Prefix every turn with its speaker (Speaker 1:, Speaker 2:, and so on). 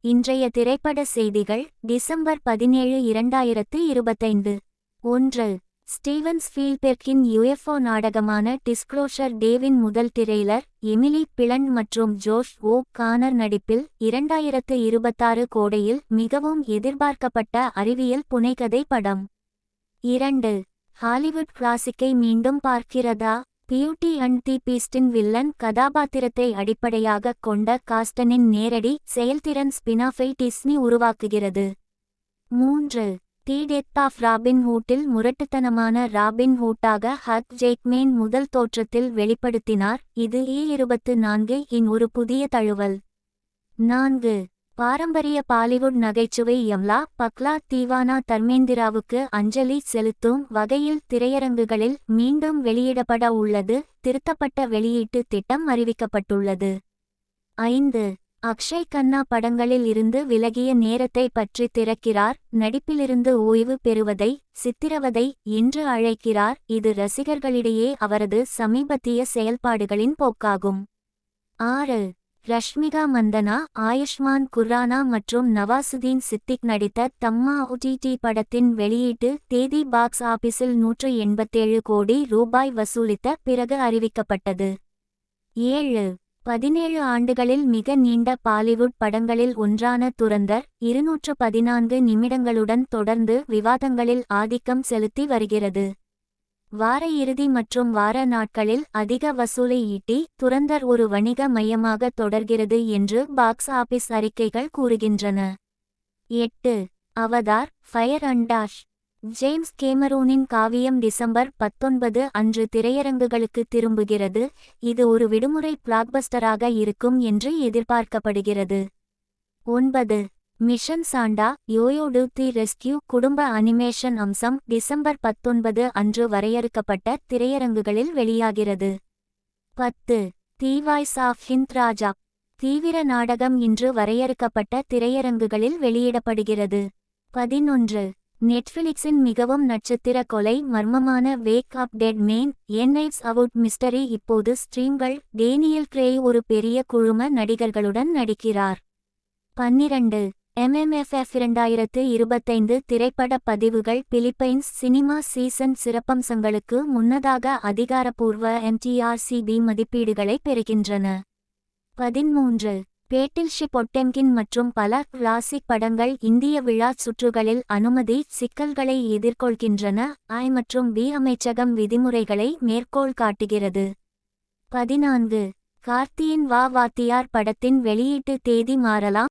Speaker 1: இன்றைய திரைப்பட செய்திகள் டிசம்பர் 17, 2025. 1. ஸ்டீவன் ஸ்பீல்பெர்க்கின் யுஎஃப்ஓ நாடகமான டிஸ்க்ளோஷர் டேவின் முதல் திரைலர், எமிலி பிளண்ட் மற்றும் ஜோஷ் ஓ கானர் நடிப்பில் 2026 கோடையில் மிகவும் எதிர்பார்க்கப்பட்ட அறிவியல் புனைகதை படம். 2. ஹாலிவுட் கிளாசிக்கை மீண்டும் பார்க்கிறதா? பியூட்டி அண்ட் தி பீஸ்டின் வில்லன் கதாபாத்திரத்தை அடிப்படையாகக் கொண்ட காஸ்டனின் நேரடி செயல்திறன் ஸ்பின்-ஆஃபை டிஸ்னி உருவாக்குகிறது. 3. தி டெத் ஆஃப் ராபின் ஹூட்டில் முரட்டுத்தனமான ராபின் ஹூட்டாக ஹக் ஜேக்மேன் முதல் தோற்றத்தில் வெளிப்படுத்தினார். இது E24 இன் ஒரு புதிய தழுவல். 4. பாரம்பரிய பாலிவுட் நகைச்சுவை யம்லா பக்லா தீவானா தர்மேந்திராவுக்கு அஞ்சலி செலுத்தும் வகையில் திரையரங்குகளில் மீண்டும் வெளியிடப்பட உள்ளது. திருத்தப்பட்ட வெளியீட்டு திட்டம் அறிவிக்கப்பட்டுள்ளது. 5. அக்ஷய் கன்னா படங்களில் இருந்து விலகிய நேரத்தை பற்றி திறக்கிறார். நடிப்பிலிருந்து ஓய்வு பெறுவதை சித்திரவதை என்று அழைக்கிறார். இது ரசிகர்களிடையே அவரது சமீபத்திய செயல்பாடுகளின் போக்காகும். 6. ரஷ்மிகா மந்தனா, ஆயுஷ்மான் குர்ரானா மற்றும் நவாசுதீன் சித்திக் நடித்த தம்மா OTT படத்தின் வெளியீட்டு தேதி பாக்ஸ் ஆபீஸில் 187 கோடி ரூபாய் வசூலித்த பிறகு அறிவிக்கப்பட்டது. 7. 17 ஆண்டுகளில் மிக நீண்ட பாலிவுட் படங்களில் ஒன்றான துரந்தர் 214 நிமிடங்களுடன் தொடர்ந்து விவாதங்களில் ஆதிக்கம் செலுத்தி வருகிறது. வார இறுதி மற்றும் வார நாட்களில் அதிக வசூலை ஈட்டி துரந்தர் ஒரு வணிக மையமாக தொடர்கிறது என்று பாக்ஸ் ஆபீஸ் அறிக்கைகள் கூறுகின்றன. 8. Avatar fire and ash. James கேமரூனின் காவியம் டிசம்பர் 19 அன்று திரையரங்குகளுக்கு திரும்புகிறது. இது ஒரு விடுமுறை பிளாக்பஸ்டராக இருக்கும் என்று எதிர்பார்க்கப்படுகிறது. 9. Mission Santa YoYo to the rescue குடும்ப அனிமேஷன் அம்சம் டிசம்பர் 19 அன்று வரையறுக்கப்பட்ட திரையரங்குகளில் வெளியாகிறது. 10. தி வாய்ஸ் ஆஃப் ஹிந்த் ராஜா தீவிர நாடகம் இன்று வரையறுக்கப்பட்ட திரையரங்குகளில் வெளியிடப்படுகிறது. 11. நெட்ஃபிளிக்ஸின் மிகவும் நட்சத்திர கொலை மர்மமான wake up dead man a knives out mystery இப்போது ஸ்ட்ரீம்கள். டேனியல் கிரேய் ஒரு பெரிய குழும நடிகர்களுடன் நடிக்கிறார். 12. MMFF 2025 திரைப்பட பதிவுகள் பிலிப்பைன்ஸ் சினிமா சீசன் சிறப்பம்சங்களுக்கு முன்னதாக அதிகாரப்பூர்வ MTRCB மதிப்பீடுகளை பெறுகின்றன. 13. பேட்டில்ஷிப் பொட்டெம்கின் மற்றும் பல கிளாசிக் படங்கள் இந்திய விழா சுற்றுகளில் அனுமதி சிக்கல்களை எதிர்கொள்கின்றன. I மற்றும் B அமைச்சகம் விதிமுறைகளை மேற்கோள் காட்டுகிறது. 14. கார்த்தியின் வா வாத்தியார் படத்தின் வெளியீட்டு தேதி மாறலாம்.